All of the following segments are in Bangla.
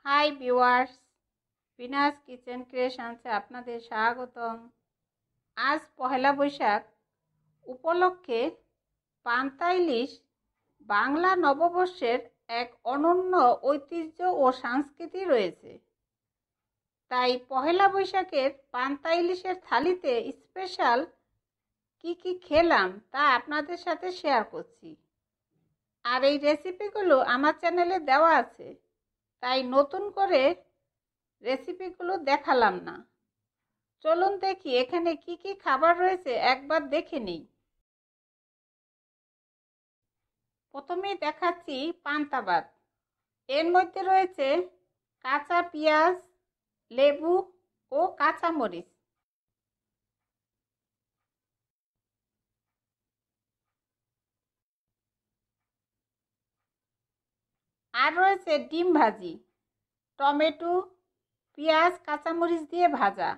হাই ভিউয়ার্স, বিনাস কিচেন ক্রিয়েশনসে আপনাদের স্বাগতম। আজ পহেলা বৈশাখ উপলক্ষে পান্তা ইলিশ বাংলা নববর্ষের এক অনন্য ঐতিহ্য ও সংস্কৃতি রয়েছে। তাই পহেলা বৈশাখের পান্তা ইলিশের থালিতে স্পেশাল কি খেলাম তা আপনাদের সাথে শেয়ার করছি। আর এই রেসিপিগুলো আমার চ্যানেলে দেওয়া আছে, তাই নতুন করে রেসিপিগুলো দেখালাম না। চলুন দেখি এখানে কি খাবার রয়েছে, একবার দেখে নিই। প্রথমেই দেখাচ্ছি পান্তা ভাত। এর মধ্যে রয়েছে কাঁচা পেঁয়াজ, লেবু ও কাঁচা মরিচ। আর রয়েছে ডিম ভাজি, টমেটো, পেঁয়াজ, কাঁচামরিচ দিয়ে ভাজা।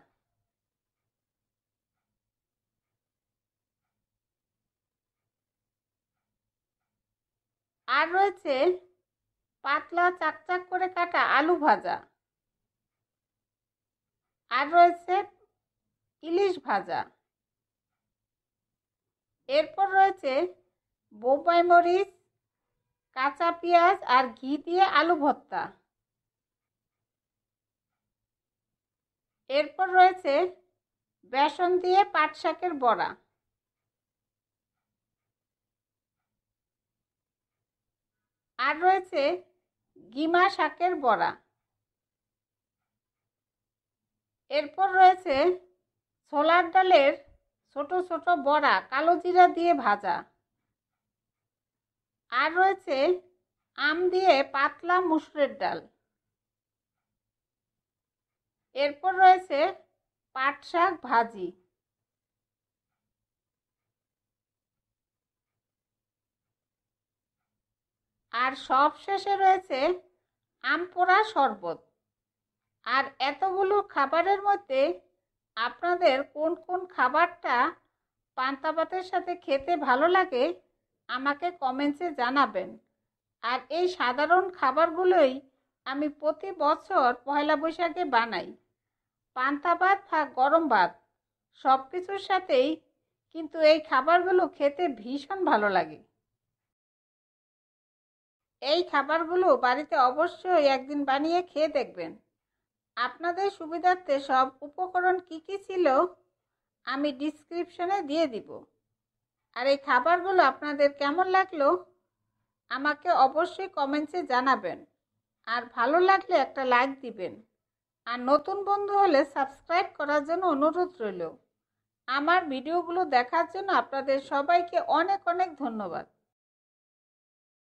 আর রয়েছে পাতলা চাকচাক করে কাটা আলু ভাজা। আর রয়েছে ইলিশ ভাজা। এরপর রয়েছে বোম্বাই মরিচ, কাঁচা পেঁয়াজ আর ঘি দিয়ে আলু ভর্তা। এরপর রয়েছে বেসন দিয়ে পাট শাকের বড়া। আর রয়েছে গিমা শাকের বড়া। এরপর রয়েছে ছোলার ডালের ছোট ছোট বড়া কালো জিরা দিয়ে ভাজা। আর রয়েছে আম দিয়ে পাতলা মুসুরের ডাল। এরপর রয়েছে পাট শাক ভাজি। আর সব শেষে রয়েছে আম পোড়া শরবত। আর এতগুলো খাবারের মধ্যে আপনাদের কোন কোন খাবারটা পান্তা ভাতের সাথে খেতে ভালো লাগে আমাকে কমেন্টসে জানাবেন। আর এই সাধারণ খাবারগুলোই আমি প্রতি বছর পয়লা বৈশাখে বানাই। পান্তা ভাত বা গরম ভাত সব কিছুর সাথেই কিন্তু এই খাবারগুলো খেতে ভীষণ ভালো লাগে। এই খাবারগুলো বাড়িতে অবশ্যই একদিন বানিয়ে খেয়ে দেখবেন। আপনাদের সুবিধার্থে সব উপকরণ কি ছিল আমি ডিসক্রিপশনে দিয়ে দিব। আর এই খাবারগুলো আপনাদের কেমন লাগলো আমাকে অবশ্যই কমেন্টসে জানাবেন। আর ভালো লাগলে একটা লাইক দিবেন। আর নতুন বন্ধু হলে সাবস্ক্রাইব করার জন্য অনুরোধ রইল। আমার ভিডিওগুলো দেখার জন্য আপনাদের সবাইকে অনেক অনেক ধন্যবাদ।